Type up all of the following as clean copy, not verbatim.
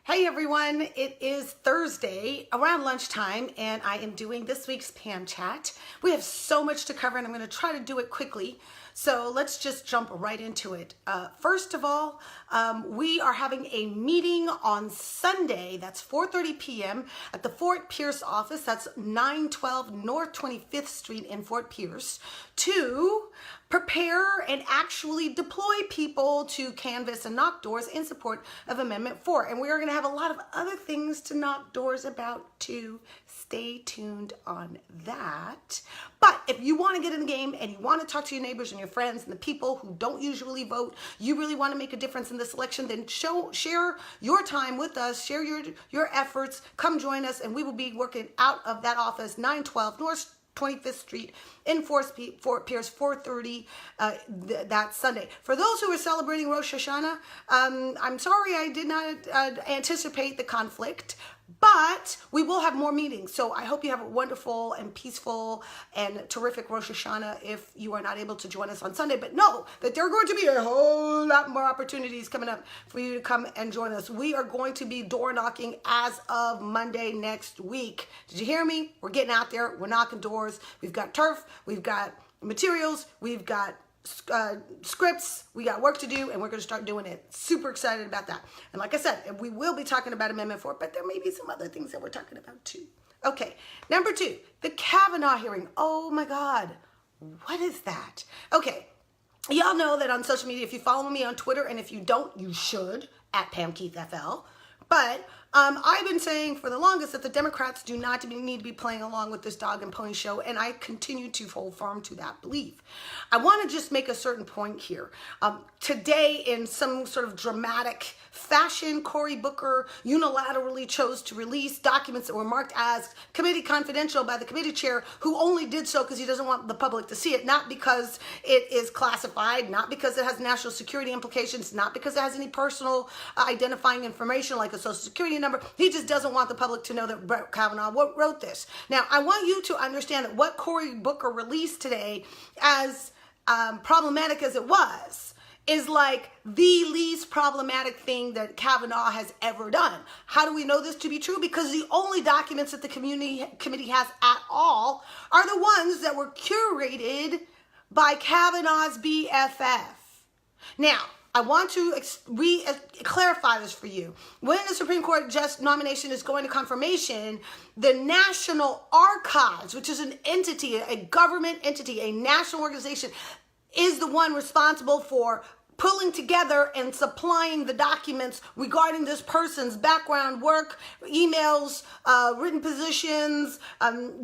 Hey everyone, it is Thursday around lunchtime and I am doing this week's Pam Chat. We have so much to cover and I'm going to try to do it quickly. So let's just jump right into it. First of all, we are having a meeting on Sunday. That's 4:30 p.m. at the Fort Pierce office. That's 912 North 25th Street in Fort Pierce to prepare and actually deploy people to canvass and knock doors in support of Amendment 4. And we are going to have a lot of other things to knock doors about too. Stay tuned on that. But if you want to get in the game and you want to talk to your neighbors and your friends and the people who don't usually vote, you really want to make a difference in this election, then share your time with us, share your efforts, come join us, and we will be working out of that office, 912 North 25th Street in Fort Pierce, 4:30 that Sunday. For those who are celebrating Rosh Hashanah, I'm sorry I did not anticipate the conflict, but we will have more meetings. So I hope you have a wonderful and peaceful and terrific Rosh Hashanah if you are not able to join us on Sunday. But know that there are going to be a whole lot more opportunities coming up for you to come and join us. We are going to be door knocking as of Monday next week. Did you hear me? We're getting out there. We're knocking doors. We've got turf. We've got materials. We've got scripts. We got work to do, and we're going to start doing it. Super excited about that. And like I said, we will be talking about Amendment 4, but there may be some other things that we're talking about too. Okay, number 2, the Kavanaugh hearing. Oh my God, what is that? Okay, y'all know that on social media, if you follow me on Twitter, and if you don't, you should, at PamKeithFL. But I've been saying for the longest that the Democrats do not need to be playing along with this dog and pony show, and I continue to hold firm to that belief. I want to just make a certain point here. Today, in some sort of dramatic fashion, Cory Booker unilaterally chose to release documents that were marked as committee confidential by the committee chair, who only did so because he doesn't want the public to see it, not because it is classified, not because it has national security implications, not because it has any personal identifying information like a social security number. He just doesn't want the public to know that Brett Kavanaugh wrote this. Now, I want you to understand that what Cory Booker released today, as problematic as it was, is like the least problematic thing that Kavanaugh has ever done. How do we know this to be true? Because the only documents that the committee has at all are the ones that were curated by Kavanaugh's BFF. Now, I want to clarify this for you. When the Supreme Court just nomination is going to confirmation, the National Archives, which is an entity, a government entity, a national organization, is the one responsible for pulling together and supplying the documents regarding this person's background work, emails, written positions,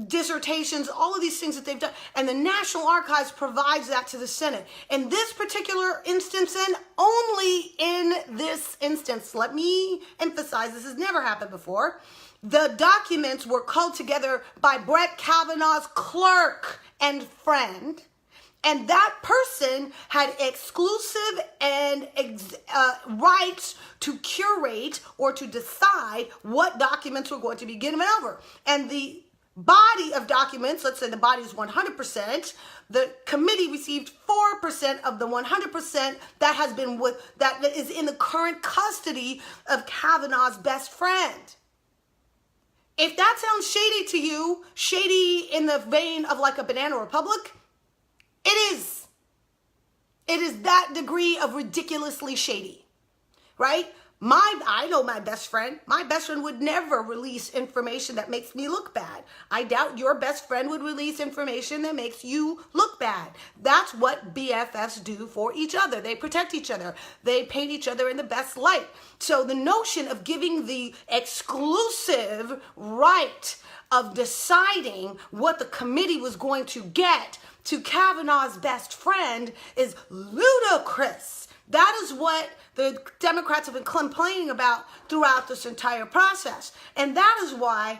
dissertations, all of these things that they've done. And the National Archives provides that to the Senate. In this particular instance, and only in this instance, let me emphasize, this has never happened before, the documents were culled together by Brett Kavanaugh's clerk and friend. And that person had exclusive and rights to curate or to decide what documents were going to be given over. And the body of documents, let's say the body is 100%, the committee received 4% of the 100% that is in the current custody of Kavanaugh's best friend. If that sounds shady to you, shady in the vein of like a banana republic, it is. It is that degree of ridiculously shady, right? I know my best friend. My best friend would never release information that makes me look bad. I doubt your best friend would release information that makes you look bad. That's what BFFs do for each other. They protect each other. They paint each other in the best light. So the notion of giving the exclusive right of deciding what the committee was going to get to Kavanaugh's best friend is ludicrous. That is what the Democrats have been complaining about throughout this entire process. And that is why,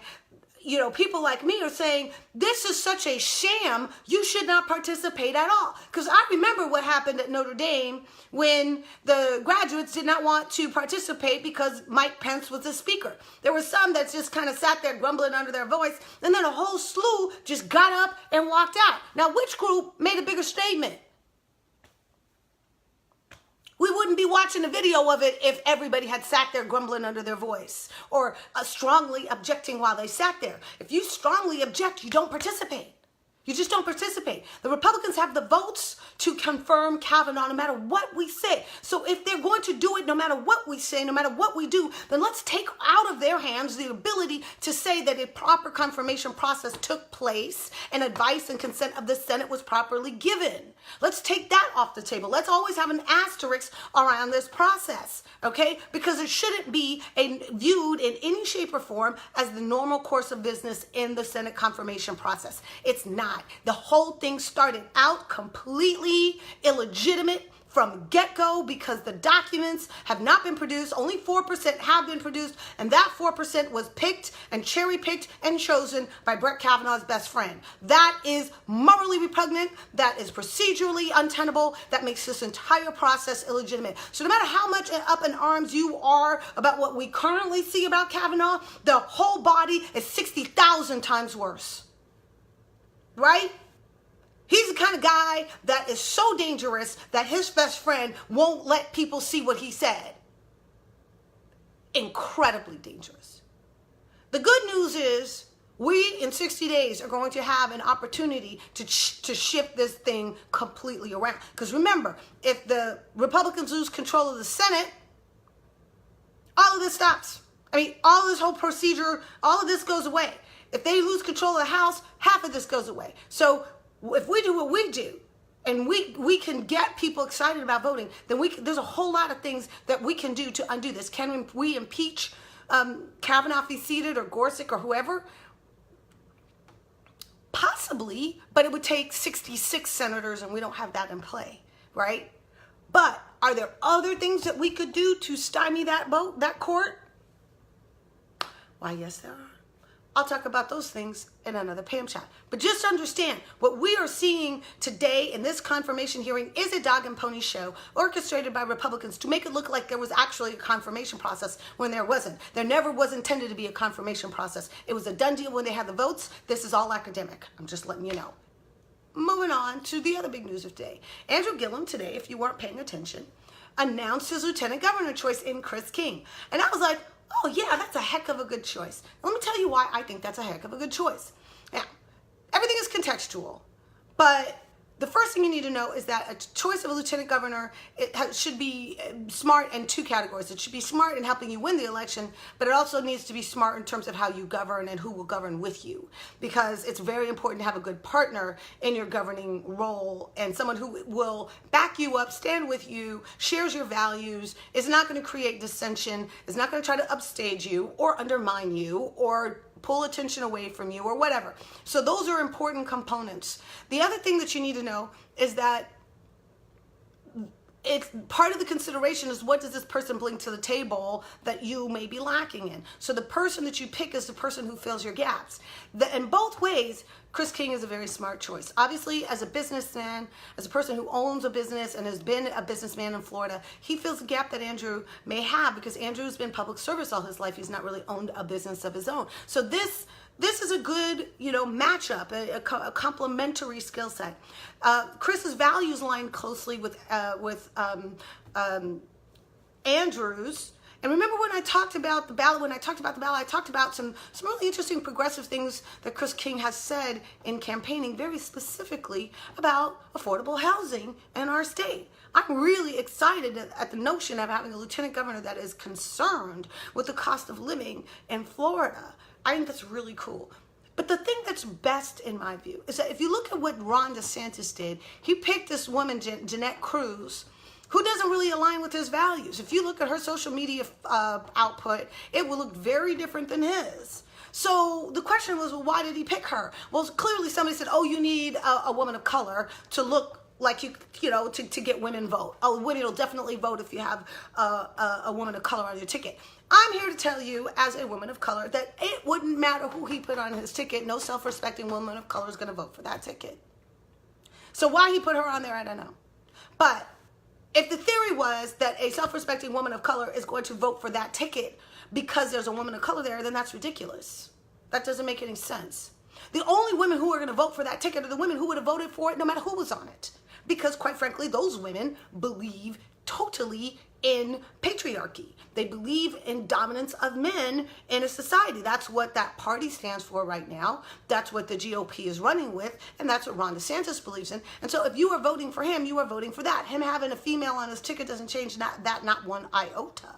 people like me are saying, this is such a sham, you should not participate at all. Because I remember what happened at Notre Dame when the graduates did not want to participate because Mike Pence was the speaker. There were some that just kind of sat there grumbling under their voice, and then a whole slew just got up and walked out. Now, which group made a bigger statement? We wouldn't be watching a video of it if everybody had sat there grumbling under their voice or strongly objecting while they sat there. If you strongly object, you don't participate. You just don't participate. The Republicans have the votes to confirm Kavanaugh no matter what we say. So if they're going to do it no matter what we say, no matter what we do, then let's take out of their hands the ability to say that a proper confirmation process took place and advice and consent of the Senate was properly given. Let's take that off the table. Let's always have an asterisk around this process, okay? Because it shouldn't be viewed in any shape or form as the normal course of business in the Senate confirmation process. It's not. The whole thing started out completely illegitimate from get-go because the documents have not been produced. Only 4% have been produced, and that 4% was picked and cherry-picked and chosen by Brett Kavanaugh's best friend. That is morally repugnant. That is procedurally untenable. That makes this entire process illegitimate. So no matter how much up in arms you are about what we currently see about Kavanaugh, the whole body is 60,000 times worse. Right? He's the kind of guy that is so dangerous that his best friend won't let people see what he said. Incredibly dangerous. The good news is we, in 60 days, are going to have an opportunity to shift this thing completely around. Because remember, if the Republicans lose control of the Senate, all of this stops. I mean, all of this whole procedure, all of this goes away. If they lose control of the House, half of this goes away. So if we do what we do, and we can get people excited about voting, then there's a whole lot of things that we can do to undo this. Can we impeach Kavanaugh if he's seated, or Gorsuch, or whoever? Possibly, but it would take 66 senators, and we don't have that in play, right? But are there other things that we could do to stymie that vote, that court? Why, yes, there are. I'll talk about those things in another Pam Chat. But just understand, what we are seeing today in this confirmation hearing is a dog and pony show orchestrated by Republicans to make it look like there was actually a confirmation process when there wasn't. There never was intended to be a confirmation process. It was a done deal when they had the votes. This is all academic. I'm just letting you know. Moving on to the other big news of today. Andrew Gillum today, if you weren't paying attention, announced his lieutenant governor choice in Chris King. And I was like, oh yeah, that's a heck of a good choice. Let me tell you why I think that's a heck of a good choice. Now, everything is contextual, but the first thing you need to know is that a choice of a lieutenant governor, should be smart in two categories. It should be smart in helping you win the election, but it also needs to be smart in terms of how you govern and who will govern with you, because it's very important to have a good partner in your governing role, and someone who will back you up, stand with you, shares your values, is not going to create dissension, is not going to try to upstage you or undermine you or pull attention away from you or whatever. So those are important components. The other thing that you need to know is that it's part of the consideration is, what does this person bring to the table that you may be lacking in? So the person that you pick is the person who fills your gaps. In both ways, Chris King is a very smart choice. Obviously, as a businessman, as a person who owns a business and has been a businessman in Florida, he fills a gap that Andrew may have, because Andrew's been public service all his life. He's not really owned a business of his own. So this is a good, matchup, a complementary skill set. Chris's values line closely with Andrew's. And remember when I talked about the ballot, I talked about some really interesting progressive things that Chris King has said in campaigning, very specifically about affordable housing in our state. I'm really excited at the notion of having a lieutenant governor that is concerned with the cost of living in Florida. I think that's really cool. But the thing that's best, in my view, is that if you look at what Ron DeSantis did, he picked this woman, Jeanette Cruz, who doesn't really align with his values. If you look at her social media output, it will look very different than his. So the question was, well, why did he pick her? Well, clearly somebody said, oh, you need a woman of color to look like to get women vote. Oh, women will definitely vote if you have a woman of color on your ticket. I'm here to tell you, as a woman of color, that it wouldn't matter who he put on his ticket. No self-respecting woman of color is going to vote for that ticket. So why he put her on there, I don't know. But if the theory was that a self-respecting woman of color is going to vote for that ticket because there's a woman of color there, then that's ridiculous. That doesn't make any sense. The only women who are going to vote for that ticket are the women who would have voted for it no matter who was on it. Because, quite frankly, those women believe totally in patriarchy. They believe in dominance of men in a society. That's what that party stands for right now. That's what the GOP is running with, and that's what Ron DeSantis believes in. And so if you are voting for him, you are voting for that. Him having a female on his ticket doesn't change that not one iota.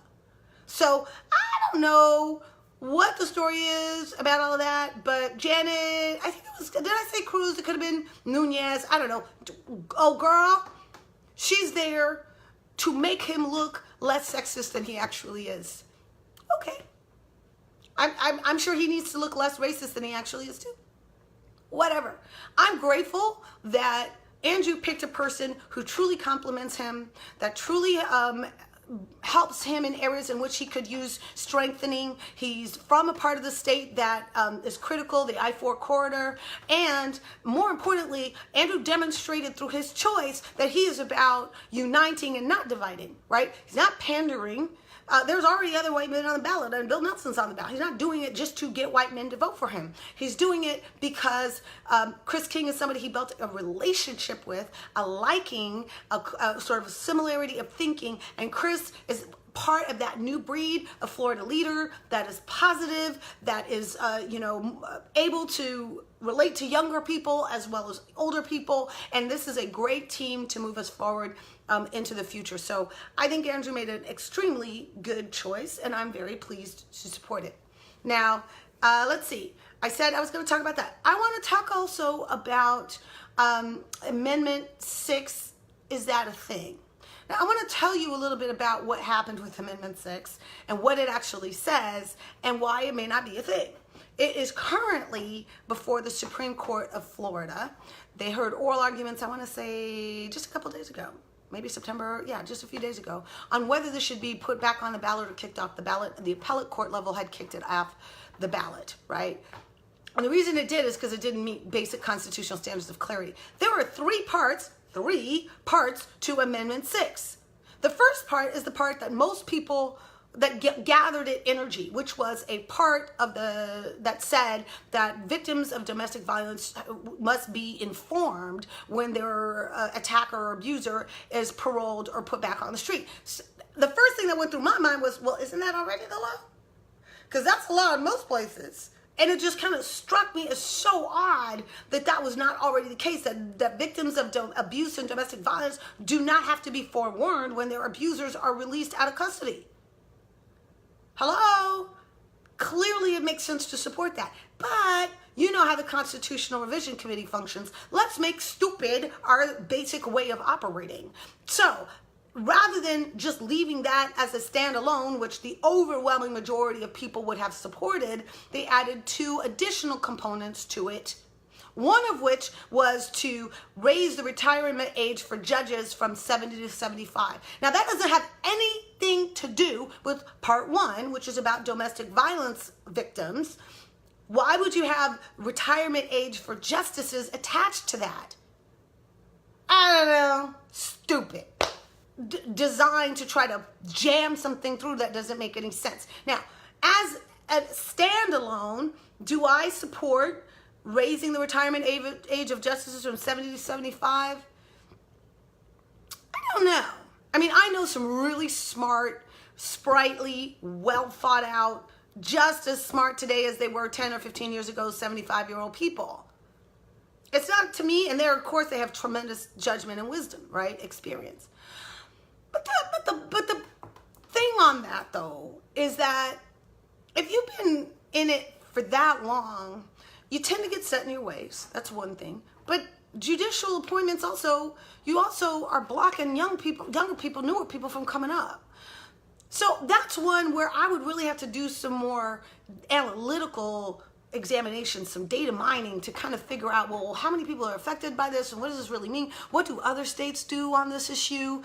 So I don't know what the story is about all of that, but Janet, I think it was, did I say Cruz? It could have been Nunez. I don't know. Oh, girl, she's there to make him look less sexist than he actually is. Okay. I'm sure he needs to look less racist than he actually is too. Whatever. I'm grateful that Andrew picked a person who truly compliments him, that truly helps him in areas in which he could use strengthening. He's from a part of the state that is critical, the I-4 corridor, and more importantly, Andrew demonstrated through his choice that he is about uniting and not dividing, right? He's not pandering. There's already other white men on the ballot, and Bill Nelson's on the ballot. He's not doing it just to get white men to vote for him. He's doing it because Chris King is somebody he built a relationship with, a liking, a sort of a similarity of thinking, and Chris is part of that new breed of Florida leader that is positive, that is, able to relate to younger people as well as older people. And this is a great team to move us forward into the future. So I think Andrew made an extremely good choice, and I'm very pleased to support it. Now, let's see. I said I was going to talk about that. I want to talk also about Amendment 6. Is that a thing? Now, I want to tell you a little bit about what happened with Amendment 6 and what it actually says and why it may not be a thing. It is currently before the Supreme Court of Florida. They heard oral arguments, I want to say, just a couple days ago. Maybe September, just a few days ago, on whether this should be put back on the ballot or kicked off the ballot. The appellate court level had kicked it off the ballot, right? And the reason it did is because it didn't meet basic constitutional standards of clarity. There were three parts to Amendment 6. The first part is the part that most people that gathered it energy, which was a part of that said that victims of domestic violence must be informed when their attacker or abuser is paroled or put back on the street. So the first thing that went through my mind was, well, isn't that already the law? Because that's the law in most places. And it just kind of struck me as so odd that that was not already the case, that victims of abuse and domestic violence do not have to be forewarned when their abusers are released out of custody. Hello? Clearly it makes sense to support that. But you know how the Constitutional Revision Committee functions. Let's make stupid our basic way of operating. So rather than just leaving that as a standalone, which the overwhelming majority of people would have supported, they added two additional components to it. One of which was to raise the retirement age for judges from 70 to 75. Now that doesn't have anything to do with part 1, which is about domestic violence victims. Why would you have retirement age for justices attached to that? I don't know. Stupid. Designed to try to jam something through that doesn't make any sense. Now, as a standalone, do I support raising the retirement age of justices from 70 to 75? I don't know. I mean, I know some really smart, sprightly, well thought out, just as smart today as they were 10 or 15 years ago, 75-year-old people. It's not to me, and of course, they have tremendous judgment and wisdom, right? Experience. But the thing on that, though, is that if you've been in it for that long, you tend to get set in your ways. That's one thing. But judicial appointments you also are blocking younger people, newer people from coming up. So that's one where I would really have to do some more analytical examination, some data mining to kind of figure out, well, how many people are affected by this and what does this really mean? What do other states do on this issue?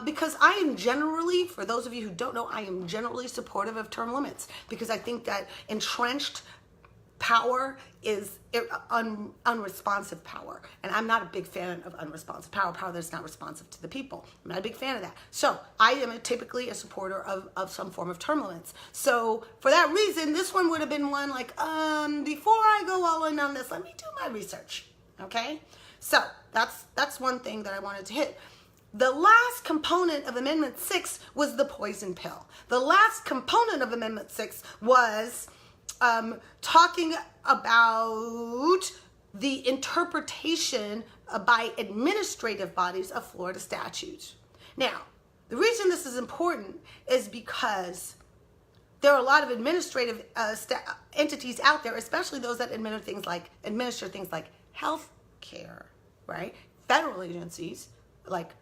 Because I am generally, for those of you who don't know, I am generally supportive of term limits because I think that entrenched power is unresponsive power. And I'm not a big fan of unresponsive power that's not responsive to the people. I'm not a big fan of that. So I am typically a supporter of some form of term limits. So for that reason, this one would have been one like, before I go all in on this, let me do my research. Okay? So that's one thing that I wanted to hit. the last component of Amendment 6 was the poison pill. The last component of Amendment 6 was talking about the interpretation by administrative bodies of Florida statutes. Now, the reason this is important is because there are a lot of administrative entities out there, especially those that administer things like health care, right? Federal agencies like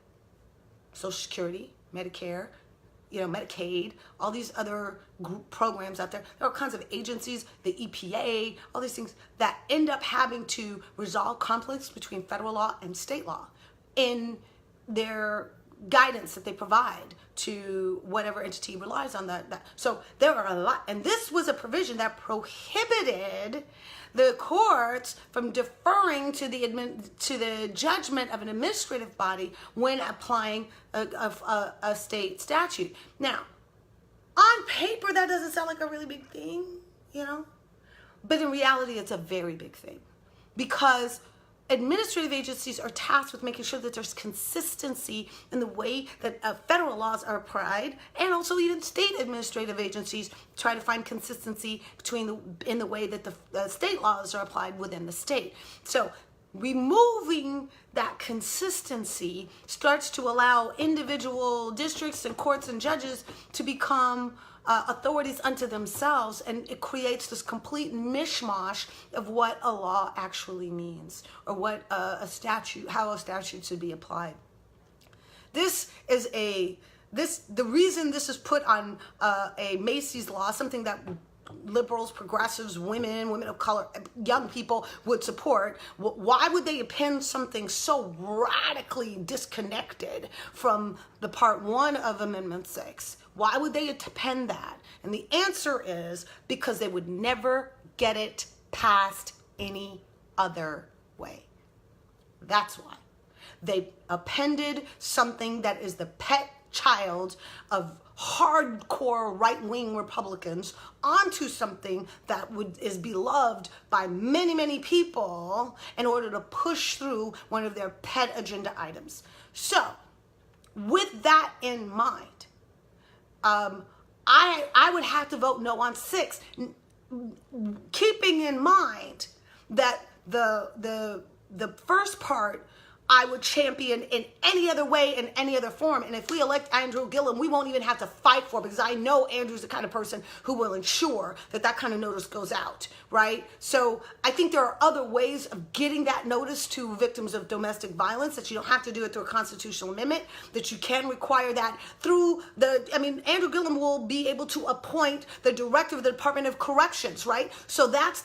Social Security, Medicare, Medicaid, all these other programs out there. There are kinds of agencies, the EPA, all these things that end up having to resolve conflicts between federal law and state law in their guidance that they provide to whatever entity relies on that. So there are a lot, and this was a provision that prohibited the courts from deferring to the judgment of an administrative body when applying a state statute. Now, on paper, that doesn't sound like a really big thing, but in reality, it's a very big thing, because administrative agencies are tasked with making sure that there's consistency in the way that federal laws are applied, and also even state administrative agencies try to find consistency in the way that the state laws are applied within the state. So removing that consistency starts to allow individual districts and courts and judges to become authorities unto themselves, and it creates this complete mishmash of what a law actually means, or what how a statute should be applied. The reason this is put on a Macy's law, something that liberals, progressives, women of color, young people would support. Why would they append something so radically disconnected from the Part 1 of Amendment 6? Why would they append that? And the answer is because they would never get it passed any other way. That's why. They appended something that is the pet child of hardcore right-wing Republicans onto something that is beloved by many, many people in order to push through one of their pet agenda items. So, with that in mind, I would have to vote no on 6, keeping in mind that the first part I would champion in any other way, in any other form. And if we elect Andrew Gillum, we won't even have to fight for it, because I know Andrew's the kind of person who will ensure that kind of notice goes out, right? So I think there are other ways of getting that notice to victims of domestic violence, that you don't have to do it through a constitutional amendment, that you can require that through Andrew Gillum will be able to appoint the director of the Department of Corrections, right? So that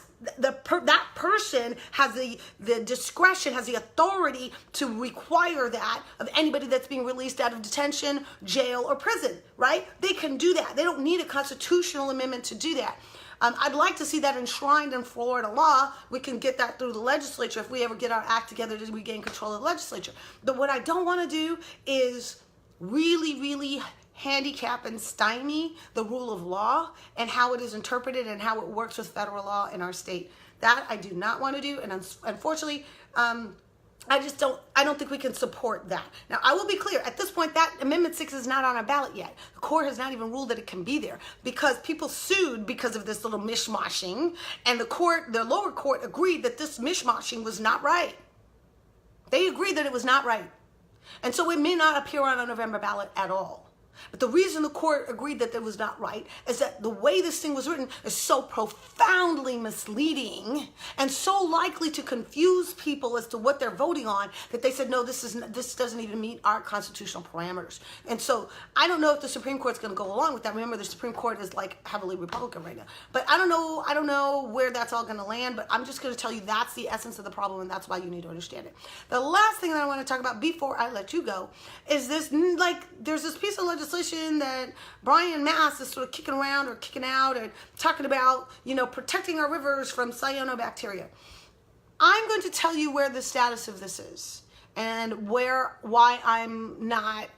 person has the discretion, has the authority to require that of anybody that's being released out of detention, jail, or prison, right? They can do that. They don't need a constitutional amendment to do that. I'd like to see that enshrined in Florida law. We can get that through the legislature if we ever get our act together to regain control of the legislature. But what I don't want to do is really, really handicap and stymie the rule of law and how it is interpreted and how it works with federal law in our state. That I do not want to do, and unfortunately, I don't think we can support that. Now, I will be clear, at this point, that Amendment 6 is not on our ballot yet. The court has not even ruled that it can be there, because people sued because of this little mishmashing, and the lower court agreed that this mishmashing was not right. They agreed that it was not right. And so it may not appear on a November ballot at all. But the reason the court agreed that it was not right is that the way this thing was written is so profoundly misleading and so likely to confuse people as to what they're voting on that they said, no, this doesn't even meet our constitutional parameters. And so I don't know if the Supreme Court's going to go along with that. Remember, the Supreme Court is like heavily Republican right now. But I don't know where that's all going to land, but I'm just going to tell you that's the essence of the problem, and that's why you need to understand it. The last thing that I want to talk about before I let you go is this, there's this piece of legislation that Brian Mast is sort of kicking around or kicking out and talking about, protecting our rivers from cyanobacteria. I'm going to tell you where the status of this is and why I'm not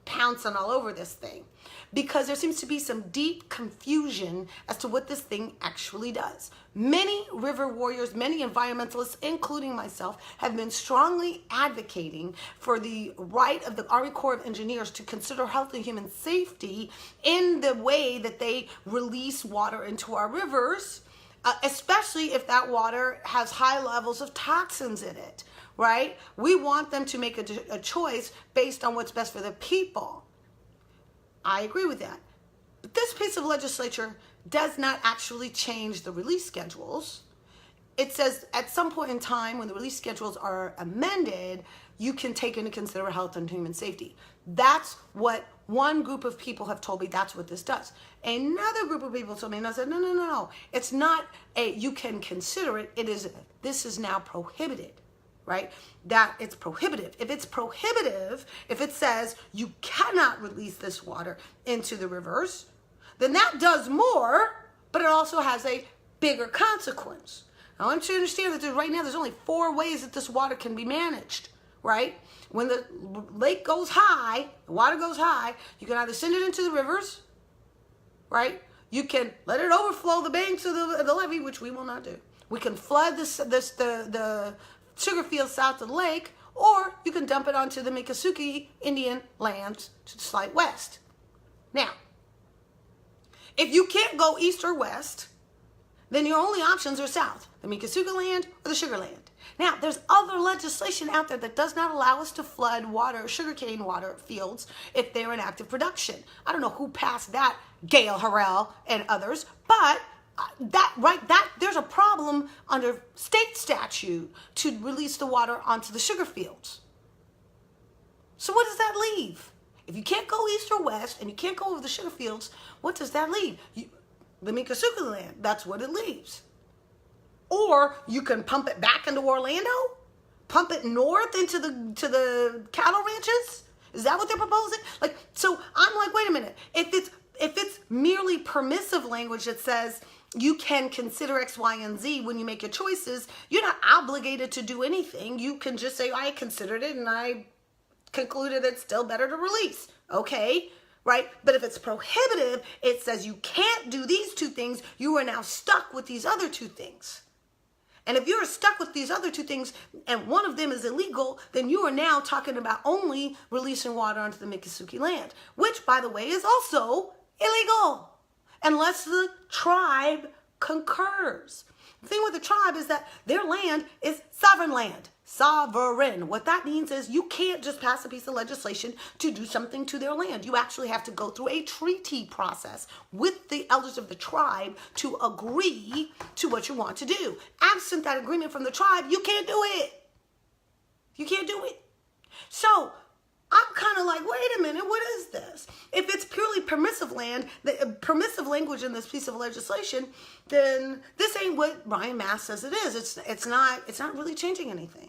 pouncing all over this thing because there seems to be some deep confusion as to what this thing actually does. Many river warriors, many environmentalists, including myself, have been strongly advocating for the right of the Army Corps of Engineers to consider health and human safety in the way that they release water into our rivers, especially if that water has high levels of toxins in it, right? We want them to make a choice based on what's best for the people. I agree with that. But this piece of legislation does not actually change the release schedules. It says at some point in time when the release schedules are amended, you can take into consider health and human safety. That's what one group of people have told me that's what this does. Another group of people told me, and I said, no. It's not you can consider it. This is now prohibited, right? That it's prohibitive. If it's prohibitive, if it says you cannot release this water into the rivers, then that does more, but it also has a bigger consequence. I want you to understand that right now there's only 4 ways that this water can be managed, right? When the lake goes high, the water goes high, you can either send it into the rivers, right? You can let it overflow the banks of the levee, which we will not do. We can flood the sugar fields south of the lake, or you can dump it onto the Miccosukee Indian lands to the slight west. Now, if you can't go east or west, then your only options are south, the Miccosukee land or the sugar land. Now, there's other legislation out there that does not allow us to flood sugarcane water fields if they're in active production. I don't know who passed that, Gail Harrell and others, but there's a problem under state statute to release the water onto the sugar fields. So what does that leave? If you can't go east or west and you can't go over the sugar fields, what does that leave? The Miccosukee land, that's what it leaves. Or you can pump it back into Orlando, pump it north into the cattle ranches. Is that what they're proposing? So I'm like, wait a minute. If it's merely permissive language that says you can consider X, Y, and Z when you make your choices, you're not obligated to do anything. You can just say, I considered it and I concluded it's still better to release. Okay, right? But if it's prohibitive, it says you can't do these 2 things. You are now stuck with these other 2 things. And if you're stuck with these other 2 things and one of them is illegal, then you are now talking about only releasing water onto the Miccosukee land, which, by the way, is also illegal unless the tribe concurs. The thing with the tribe is that their land is sovereign land. Sovereign. What that means is you can't just pass a piece of legislation to do something to their land. You actually have to go through a treaty process with the elders of the tribe to agree to what you want to do. Absent that agreement from the tribe, you can't do it. You can't do it. So I'm kind of like, wait a minute, what is this? If it's purely permissive land, the permissive language in this piece of legislation, then this ain't what Brian Mast says it is. It's not really changing anything.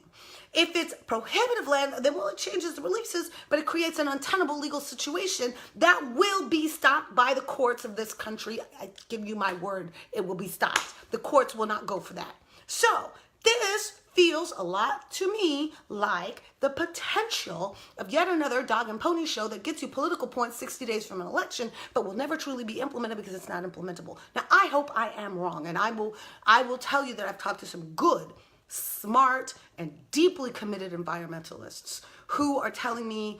If it's prohibitive land, then it changes the releases, but it creates an untenable legal situation that will be stopped by the courts of this country. I give you my word, it will be stopped. The courts will not go for that. So this feels a lot to me like the potential of yet another dog and pony show that gets you political points 60 days from an election, but will never truly be implemented because it's not implementable. Now, I hope I am wrong, and I will tell you that I've talked to some good, smart, and deeply committed environmentalists who are telling me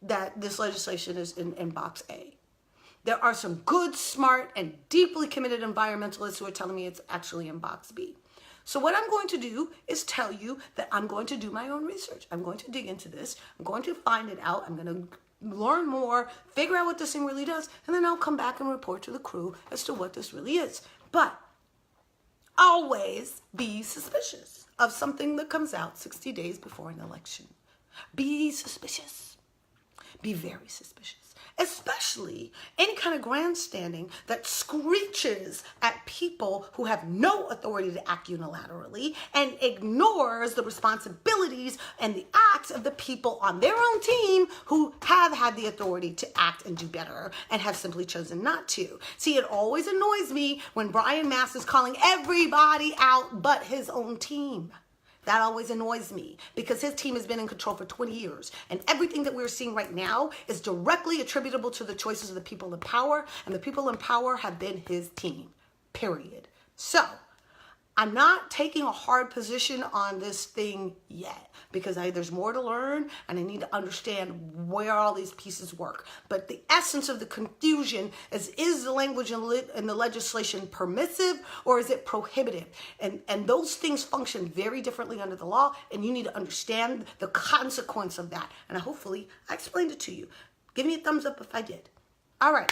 that this legislation is in box A. There are some good, smart, and deeply committed environmentalists who are telling me it's actually in box B. So what I'm going to do is tell you that I'm going to do my own research. I'm going to dig into this. I'm going to find it out. I'm going to learn more, figure out what this thing really does, and then I'll come back and report to the crew as to what this really is. But always be suspicious of something that comes out 60 days before an election. Be suspicious. Be very suspicious. Especially any kind of grandstanding that screeches at people who have no authority to act unilaterally and ignores the responsibilities and the acts of the people on their own team who have had the authority to act and do better and have simply chosen not to. See, it always annoys me when Brian Mast is calling everybody out but his own team. That always annoys me because his team has been in control for 20 years. And everything that we're seeing right now is directly attributable to the choices of the people in power. And the people in power have been his team, period. So I'm not taking a hard position on this thing yet because there's more to learn and I need to understand where all these pieces work. But the essence of the confusion is the language in the legislation permissive or is it prohibitive? And those things function very differently under the law, and you need to understand the consequence of that. And hopefully I explained it to you. Give me a thumbs up if I did. All right.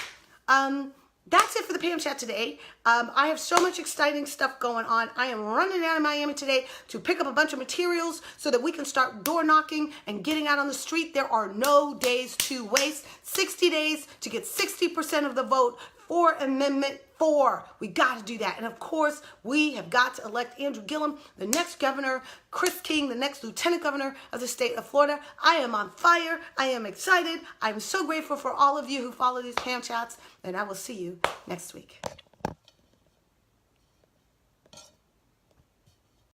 That's it for the Pam Chat today. I have so much exciting stuff going on. I am running out of Miami today to pick up a bunch of materials so that we can start door knocking and getting out on the street. There are no days to waste. 60 days to get 60% of the vote for Amendment 4. We got to do that. And of course, we have got to elect Andrew Gillum, the next governor, Chris King, the next lieutenant governor of the state of Florida. I am on fire. I am excited. I'm so grateful for all of you who follow these Pam Chats, and I will see you next week.